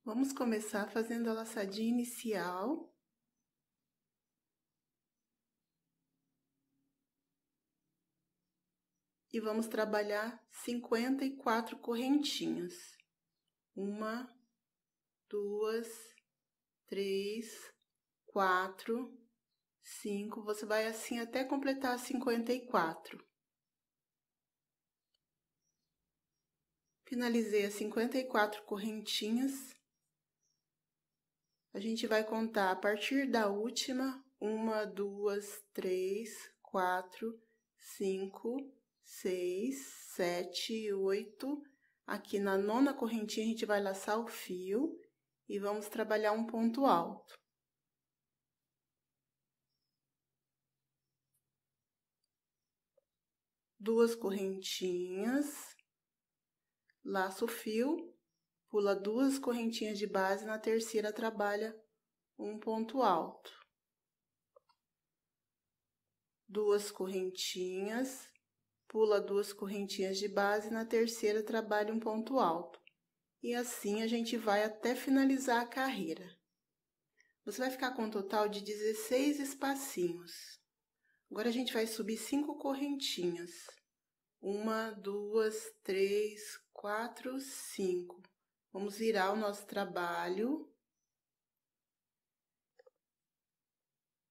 Vamos começar fazendo a laçadinha inicial. E vamos trabalhar 54 correntinhas. 1, 2, 3, 4, 5. Você vai assim até completar 54. Finalizei as 54 correntinhas. A gente vai contar a partir da última. 1, 2, 3, 4, 5, 6, 7, 8. Aqui na nona correntinha a gente vai laçar o fio e vamos trabalhar um ponto alto. Duas correntinhas, laço o fio, pula duas correntinhas de base, na terceira trabalha um ponto alto. Duas correntinhas, pula duas correntinhas de base, na terceira trabalha um ponto alto. E assim a gente vai até finalizar a carreira. Você vai ficar com um total de 16 espacinhos. Agora a gente vai subir 5 correntinhas. 1, 2, 3, 4, 5. Vamos virar o nosso trabalho.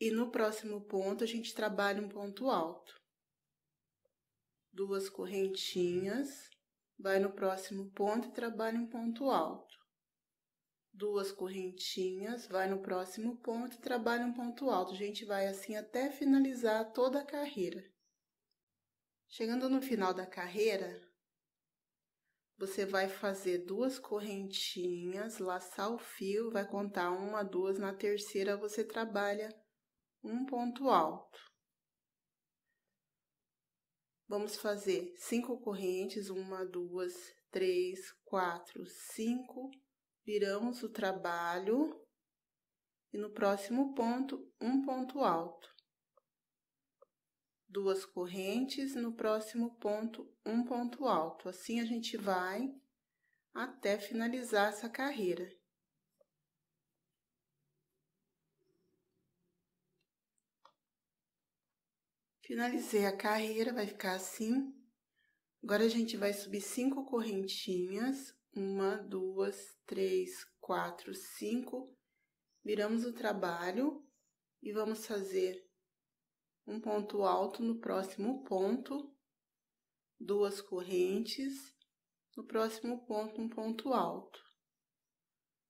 E no próximo ponto a gente trabalha um ponto alto. Duas correntinhas, vai no próximo ponto e trabalha um ponto alto. Duas correntinhas, vai no próximo ponto e trabalha um ponto alto. A gente vai assim até finalizar toda a carreira. Chegando no final da carreira, você vai fazer duas correntinhas, laçar o fio, vai contar 1, 2, na terceira você trabalha um ponto alto. Vamos fazer 5 correntes, 1, 2, 3, 4, 5. Viramos o trabalho e no próximo ponto, um ponto alto. Duas correntes, no próximo ponto, um ponto alto. Assim a gente vai até finalizar essa carreira. Finalizei a carreira, vai ficar assim. Agora a gente vai subir 5 correntinhas. 1, 2, 3, 4, 5. Viramos o trabalho e vamos fazer um ponto alto no próximo ponto, duas correntes, no próximo ponto um ponto alto,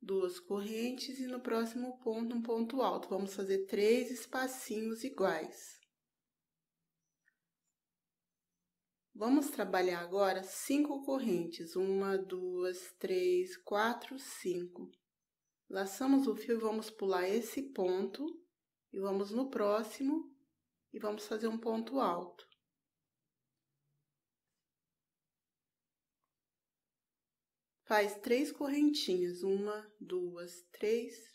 duas correntes e no próximo ponto um ponto alto. Vamos fazer 3 espacinhos iguais. Vamos trabalhar agora 5 correntes, 1, 2, 3, 4, 5. Laçamos o fio e vamos pular esse ponto e vamos no próximo e vamos fazer um ponto alto. Faz 3 correntinhas, 1, 2, 3.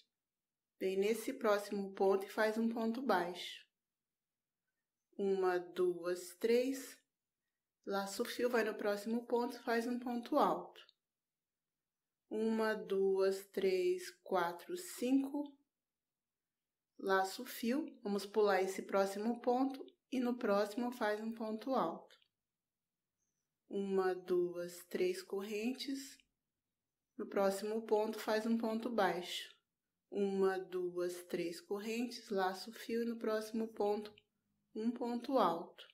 Vem nesse próximo ponto e faz um ponto baixo. 1, 2, 3. Laça o fio, vai no próximo ponto, faz um ponto alto. 1, 2, 3, 4, 5. Laço o fio, vamos pular esse próximo ponto e no próximo faz um ponto alto. 1, 2, 3 correntes. No próximo ponto faz um ponto baixo. 1, 2, 3 correntes, laço o fio e no próximo ponto um ponto alto.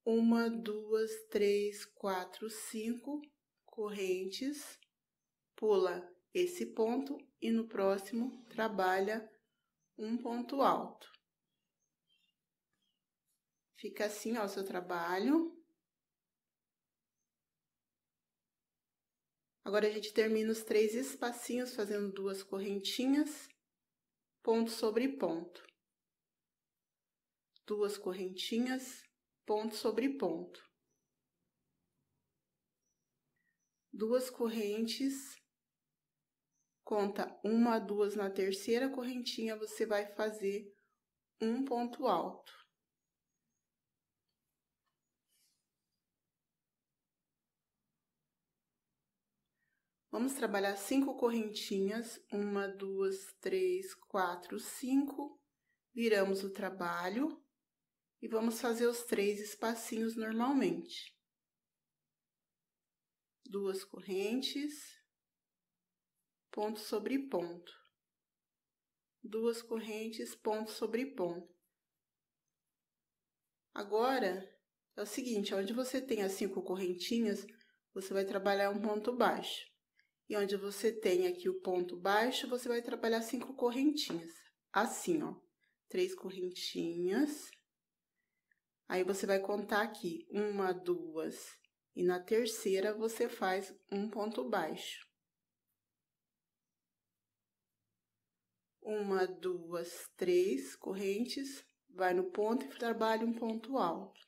1, 2, 3, 4, 5 correntes, pula esse ponto e no próximo trabalha um ponto alto. Fica assim, ó, o seu trabalho. Agora a gente termina os 3 espacinhos fazendo 2 correntinhas, ponto sobre ponto. 2 correntinhas, ponto sobre ponto. 2 correntes, conta 1, 2 na terceira correntinha, você vai fazer um ponto alto. Vamos trabalhar 5 correntinhas, 1, 2, 3, 4, 5, viramos o trabalho e vamos fazer os 3 espacinhos normalmente. 2 correntes, ponto sobre ponto. 2 correntes, ponto sobre ponto. Agora, é o seguinte, onde você tem as 5 correntinhas, você vai trabalhar um ponto baixo. E onde você tem aqui o ponto baixo, você vai trabalhar 5 correntinhas. Assim, ó, 3 correntinhas. Aí, você vai contar aqui, 1, 2, e na terceira você faz um ponto baixo. 1, 2, 3 correntes, vai no ponto e trabalha um ponto alto.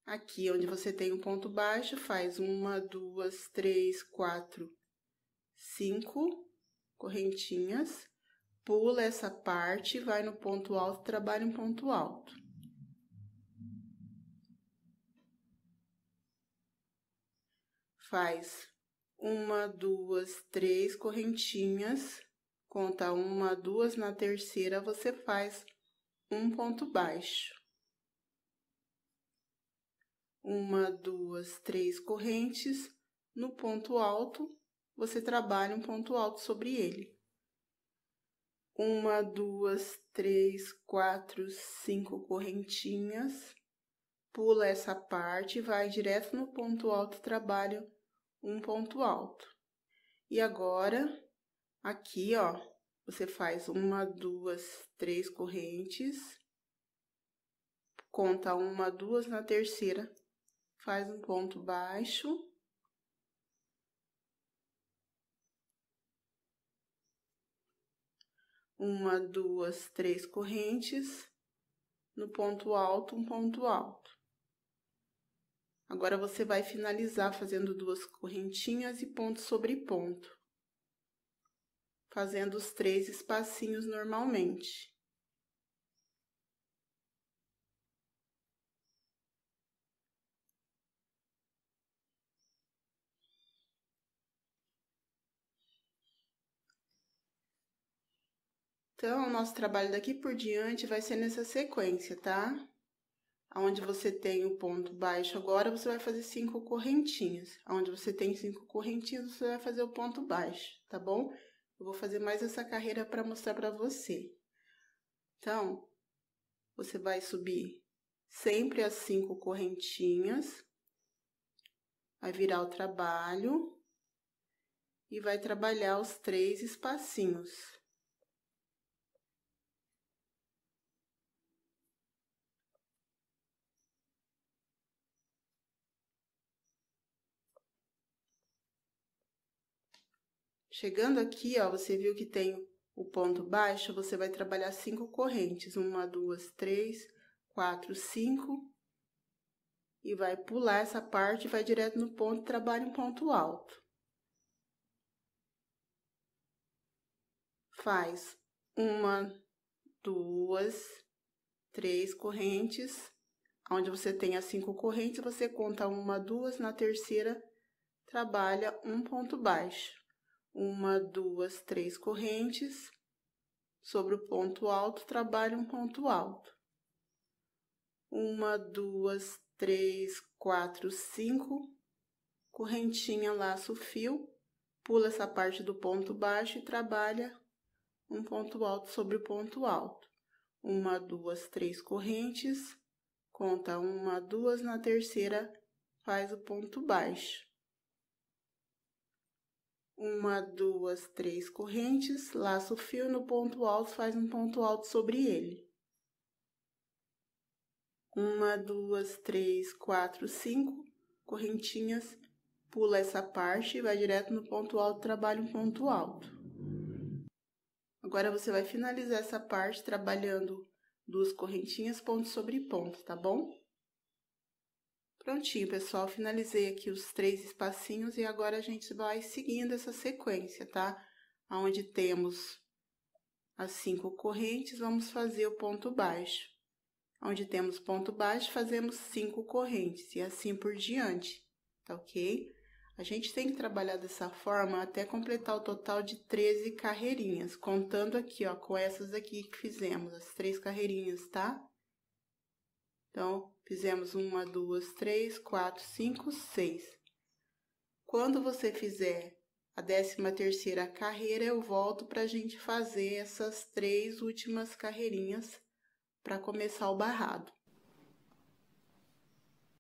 Aqui, onde você tem um ponto baixo, faz 1, 2, 3, 4, 5 correntinhas, pula essa parte, vai no ponto alto, trabalha um ponto alto. Faz 1, 2, 3 correntinhas, conta 1, 2, na terceira você faz um ponto baixo. 1, 2, 3 correntes, no ponto alto, você trabalha um ponto alto sobre ele. 1, 2, 3, 4, 5 correntinhas, pula essa parte, vai direto no ponto alto, trabalha um ponto alto. E agora, aqui, ó, você faz 1, 2, 3 correntes, conta 1, 2, na terceira, faz um ponto baixo. Uma, 2, 3 correntes, no ponto alto, um ponto alto. Agora, você vai finalizar fazendo 2 correntinhas e ponto sobre ponto, fazendo os 3 espacinhos normalmente. Então, o nosso trabalho daqui por diante vai ser nessa sequência, tá? Onde você tem o ponto baixo agora, você vai fazer 5 correntinhas. Onde você tem 5 correntinhas, você vai fazer o ponto baixo, tá bom? Eu vou fazer mais essa carreira para mostrar para você. Então, você vai subir sempre as 5 correntinhas, vai virar o trabalho e vai trabalhar os 3 espacinhos. Chegando aqui, ó, você viu que tem o ponto baixo, você vai trabalhar 5 correntes. 1, 2, 3, 4, 5. E vai pular essa parte, vai direto no ponto e trabalha um ponto alto. Faz 1, 2, 3 correntes. Onde você tem as 5 correntes, você conta 1, 2, na terceira, trabalha um ponto baixo. 1, 2, 3 correntes, sobre o ponto alto, trabalha um ponto alto. 1, 2, 3, 4, 5, correntinha, laço o fio, pula essa parte do ponto baixo e trabalha um ponto alto sobre o ponto alto. 1, 2, 3 correntes, conta 1, 2, na terceira, faz o ponto baixo. 1, 2, 3 correntes, laça o fio no ponto alto, faz um ponto alto sobre ele. 1, 2, 3, 4, 5 correntinhas, pula essa parte e vai direto no ponto alto, trabalha um ponto alto. Agora, você vai finalizar essa parte trabalhando 2 correntinhas, ponto sobre ponto, tá bom? Prontinho, pessoal, finalizei aqui os 3 espacinhos e agora a gente vai seguindo essa sequência, tá? Onde temos as 5 correntes, vamos fazer o ponto baixo. Onde temos ponto baixo, fazemos 5 correntes e assim por diante, tá ok? A gente tem que trabalhar dessa forma até completar o total de 13 carreirinhas, contando aqui, ó, com essas aqui que fizemos, as 3 carreirinhas, tá? Então, fizemos 1, 2, 3, 4, 5, 6. Quando você fizer a 13ª carreira, eu volto pra gente fazer essas 3 últimas carreirinhas para começar o barrado.